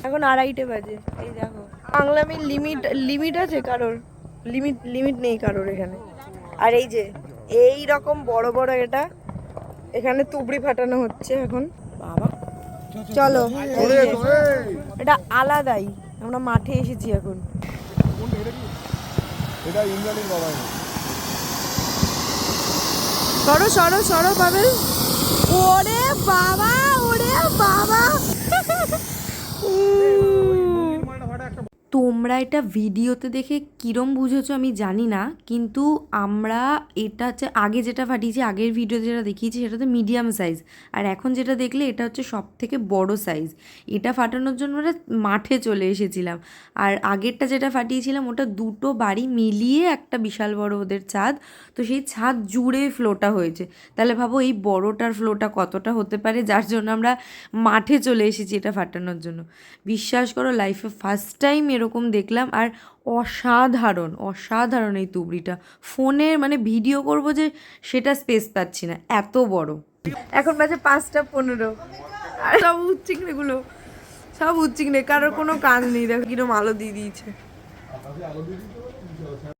এখন 2:30 বাজে। এই দেখো বাংলামি লিমিট আছে কারোর? লিমিট নেই কারোর এখানে। আর এই যে এই রকম বড় বড় এটা এখানে তুবড়ি ফাটানো হচ্ছে এখন। বাবা চলো, এটা আলাদাই। আমরা মাঠে এসেছি এখন। সরো সরো সরো পাবেল। ওরে বাবা, ওরে বাবা। তোমরা এটা ভিডিওতে দেখে কিরম বুঝেছো আমি জানি না, কিন্তু আমরা এটা হচ্ছে আগে যেটা ফাটিয়েছি, আগের ভিডিওতে যেটা দেখিয়েছি সেটা তো মিডিয়াম সাইজ, আর এখন যেটা দেখলে এটা হচ্ছে সব থেকে বড় সাইজ। এটা ফাটানোর জন্য আমরা মাঠে চলে এসেছিলাম। আর আগেরটা যেটা ফাটিয়েছিলাম ওটা দুটো বাড়ি মিলিয়ে একটা বিশাল বড় ওদের ছাদ, তো সেই ছাদ জুড়ে ফ্লোটা হয়েছে। তাহলে ভাবো এই বড়টার ফ্লোটা কতটা হতে পারে, যার জন্য আমরা মাঠে চলে এসেছি এটা ফাটানোর জন্য। বিশ্বাস করো লাইফে ফার্স্ট টাইম এরকম দেখলাম। আর অসাধারণ অসাধারণ এই তুবড়িটা। ফোনের মানে ভিডিও করব যে সেটা স্পেস পাচ্ছি না, এত বড়। এখন বাজে 5:15। আর সব উচ্চিংড়েগুলো, সব উচ্চিংড়ে, কারোর কোনো কাজ নেই। দেখো কিরম আলো দিয়ে দিয়েছে।